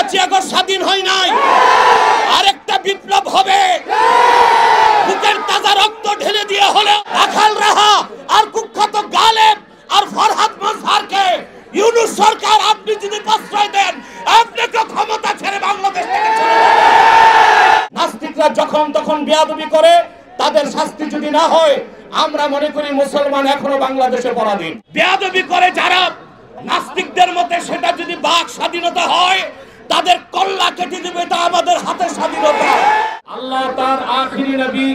5ই August স্বাধীন হয় নাই, আরেকটা বিপ্লব হবে। বুকের তাজা রক্ত ঢেলে দিয়ে হলো রাখাল রাহা আর কুখ্যাত গালেব আর ফরহাদ মজহারকে ইউনূস সরকার আপনি যদি প্রশ্রয় দেন, আপনাকে ক্ষমতা ছেড়ে বাংলাদেশ থেকে চলে যাবে। নাস্তিকরা যখন তখন বেয়াদবি করে, তাদের শাস্তি যদি না হয়, আমরা মনে করি মুসলমান এখনো বাংলাদেশে পরাধীন। বেয়াদবি করে যারা নাস্তিকদের মতে সেটা যদি বাক স্বাধীনতা হয়, তাদের কল্লা কেটে দিবে, এটা আমাদের হাতে স্বাধীনতা। আল্লাহ তার আখিরি নবী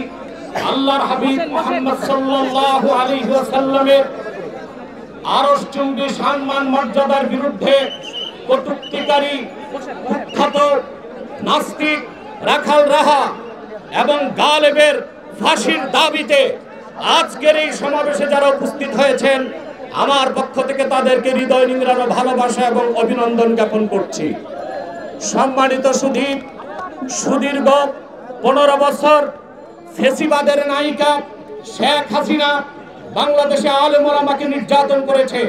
আল্লাহর হাবিব মুহাম্মদ সাল্লাল্লাহু আলাইহি ওয়াসাল্লামের আরশচুম্বী সম্মান মর্যাদার বিরুদ্ধে কটূক্তিকারী কুখ্যাত নাস্তিক রাখাল রাহা এবং গালেবের ফাঁসির দাবিতে আজকের এই সমাবেশে যারা উপস্থিত হয়েছেন, আমার পক্ষ থেকে তাদেরকে হৃদয় নিংড়ানো ভালোবাসা এবং অভিনন্দন জ্ঞাপন করছি। সম্মানিত সুদীর্ঘ 15 বছর ফেসিবাদের নায়িকা শেখ হাসিনা বাংলাদেশে আলেম ওলামাকে নির্যাতন করেছে।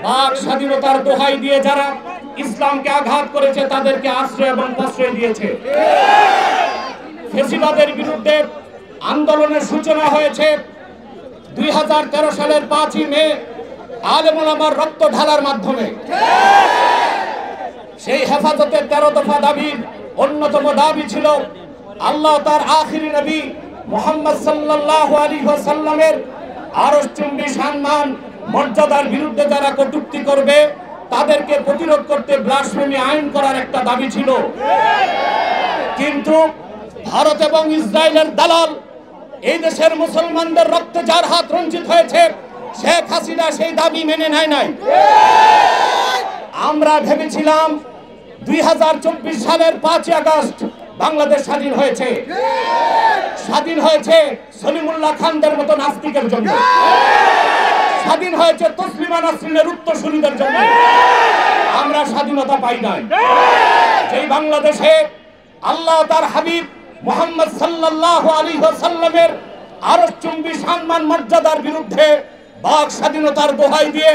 বাক স্বাধীনতার দোহাই দিয়ে যারা ইসলামকে আঘাত করেছে, তাদেরকে আশ্রয় এবং প্রশ্রয় দিয়েছে। ফেসিবাদের বিরুদ্ধে আন্দোলনের সূচনা হয়েছে 2013 সালের 5ই মে আলেম ওলামার রক্ত ঢালার মাধ্যমে। সেই হেফাজতের 13 দফা দাবির অন্যতম দাবি ছিল আল্লাহ তার আখিরি নবী মুহাম্মদ সাল্লাল্লাহু আলাইহি ওয়াসাল্লামের আরশচুম্বী সম্মান মর্যাদার বিরুদ্ধে যারা কটূক্তি করবে, তাদেরকে প্রতিরোধ করতে ব্লাসফেমি আইন করার একটা দাবি ছিল। কিন্তু ভারত এবং ইসরায়েলের দালাল এই দেশের মুসলমানদের রক্তে যার হাত রঞ্জিত হয়েছে, শেখ হাসিনা সেই দাবি মেনে নেয় নাই। আমরা ভেবেছিলাম 2024 সালের 5ই আগস্ট বাংলাদেশ স্বাধীন হয়েছে। স্বাধীন হয়েছে সলিমুল্লাহ খানদের মতো নাস্তিকের জন্য, স্বাধীন হয়েছে তসলিমা নাসরিনের উত্তরসূরিদের জন্য। আমরা স্বাধীনতা পাই নাই। যেই বাংলাদেশে আল্লাহ তার হাবিব মুহাম্মদ সাল্লাল্লাহু আলাইহি ওয়াসাল্লামের আরশচুম্বী সম্মান মর্যাদার বিরুদ্ধে বাক স্বাধীনতার দোহাই দিয়ে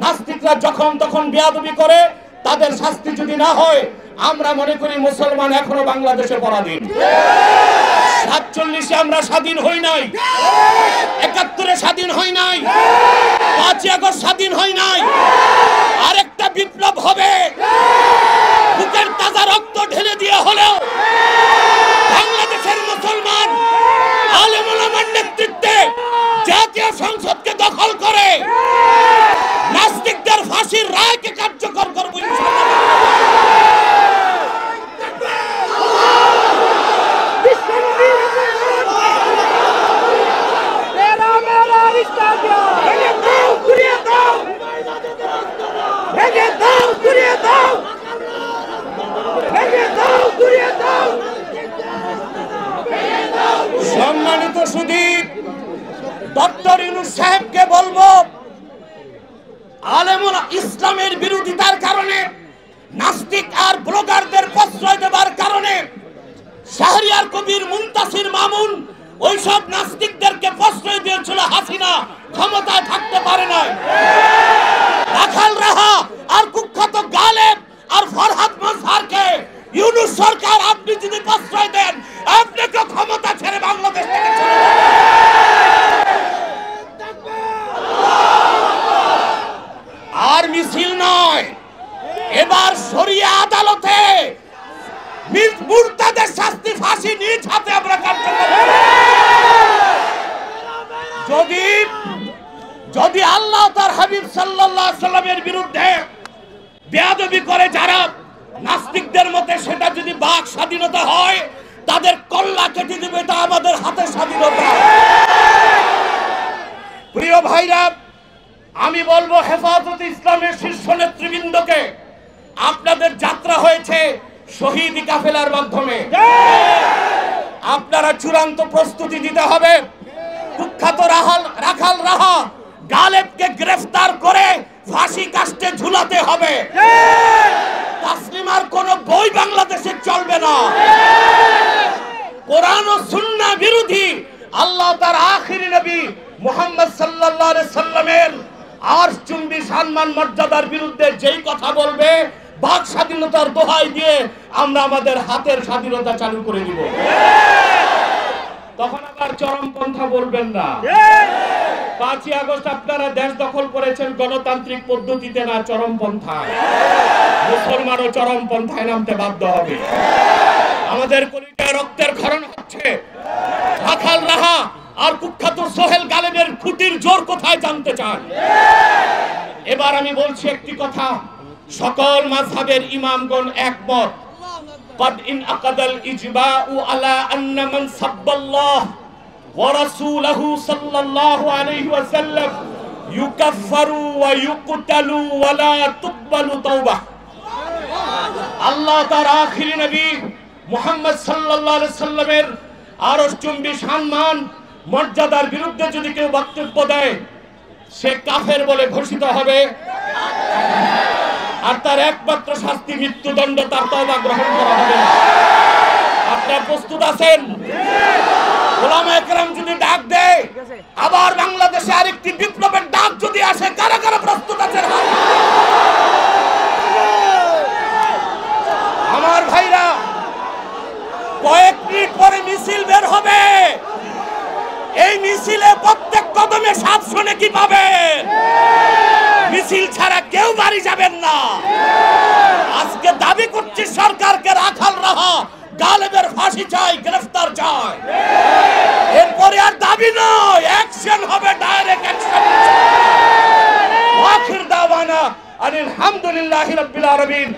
নাস্তিকরা যখন তখন বেয়াদবি করে, তাদের শাস্তি যদি না হয়, আমরা মনে করি মুসলমান এখনো বাংলাদেশে পরাধীন। 47-এ আমরা স্বাধীন হই নাই, 71-এ স্বাধীন হই নাই, 5ই আগস্ট স্বাধীন হই নাই, আরেকটা বিপ্লব হবে। বুকের তাজা রক্ত ঢেলে দিয়ে হলেও বাংলাদেশের মুসলমান আলেম ওলামার নেতৃত্বে জাতীয় সংসদকে দখল করে নাস্তিকদের ফাঁসির রায়কে কার্যকর করব ইনশাআল্লাহ। সম্মানিত সুদীপ, ডক্টর ইউনূস সাহেবকে বলবো, আলেমুল ইসলামের বিরোধিতার কারণে, নাস্তিক আর ব্লগারদের প্রশ্রয় দেবার কারণে শাহরিয়ার কবির, মুনতাসির মামুন ওইসব নাস্তিকদেরকে প্রশ্রয় দিয়েছিল হাসিনা, ক্ষমতায় থাকতে পারে না। রাখাল রাহা আর কুখ্যাত গালেব আর ফরহাদ মজহারকে ইউনূস সরকার আপনি যদি প্রশ্রয় দেন, আপনাকে ক্ষমতা ছেড়ে বাংলাদেশ থেকে চলে যাবে। আর মিছিল নয়, এবার শরিয়া আদালতে মুরতাদের শাস্তি, ফাঁসি নিজ হাতে আমরা কার্যকর করব। যদি আল্লাহ তার হাবিব সাল্লাল্লাহু আলাইহি ওয়াসাল্লামের বিরুদ্ধে বেয়াদবি করে যারা নাস্তিকদের মতে সেটা যদি বাক স্বাধীনতা হয়, তাদের কল্লা কেটে দিবে, এটা আমাদের হাতে স্বাধীনতা। প্রিয় ভাইরা, আমি বলবো হেফাজতে ইসলামের শীর্ষ নেতৃবৃন্দকে, আপনাদের যাত্রা হয়েছে শহীদ কাফেলার মাধ্যমে, আপনারা চূড়ান্ত প্রস্তুতি দিতে হবে। কুখ্যাত রাখাল রাহা গালেবকে গ্রেফতার করে ফাঁসি কাস্টে ঝুলাতে হবে। তাসলিমার কোন বই বাংলাদেশে চলবে না। কোরআন ও সুন্নাহ বিরোধী আল্লাহ তার আখিরি নবী মুহাম্মদ সাল্লাল্লাহু আলাইহি সাল্লামের আরশচুম্বী সম্মান মর্যাদার বিরুদ্ধে যেই কথা বলবে, বাক স্বাধীনতার দোহাই দিয়ে আমরা আমাদের হাতের স্বাধীনতা চালু করে দিব। তখন আবার চরমপন্থা বলবেন না। 5ই আগস্ট আপনারা দেশ দখল করেছেন গণতান্ত্রিক পদ্ধতিতে না, চরমপন্থায়। মুসলমানও চরমপন্থায় নামতে বাধ্য হবে। আমাদের কলিজায় রক্তের ক্ষরণ হচ্ছে। রাখাল রাহা আর কুখ্যাত সোহেল গালেবের খুঁটির জোর কোথায় জানতে চান? এবার আমি বলছি একটি কথা, সকল মাযহাবের ইমামগণ একমত। قد انعقد الإجماع على أن من سب الله ورسوله صلى الله عليه وسلم يكفر ويقتل ولا تقبل توبة। আল্লাহ তার আখিরি নবী মুহাম্মদ সাল্লাল্লাহু আলাইহি সাল্লামের আরশচুম্বী সম্মান মর্যাদার বিরুদ্ধে যদি কেউ বক্তব্য দেয়, সে কাফের বলে ঘোষিত হবে, আর তার একমাত্র শাস্তি মৃত্যুদণ্ড, তার তওবা গ্রহণ করা হবে না। আপনারা প্রস্তুত আছেন? ওলামায়ে কেরাম যদি ডাক দেয়, আবার বাংলাদেশে আরেকটি বিপ্লবের ডাক যদি আসে, কারা কারা প্রস্তুত আছেন? আমার ভাইরা, কয়েক মিনিট পরে মিছিল বের হবে। এই মিছিলে প্রত্যেক কদমে 700 নেকি পাবেন। মিছিল ছাড়া কেউ বাড়ি যাবেন না। আজকে দাবি করছি সরকারকে, রাখাল রাহা গালেবের ফাঁসি চাই, গ্রেফতার চাই। এরপরে আর দাবি নয়, অ্যাকশন হবে, ডাইরেক্ট অ্যাকশন। আখির দাওয়ানা আলহামদুলিল্লাহি রাব্বিল আলামিন।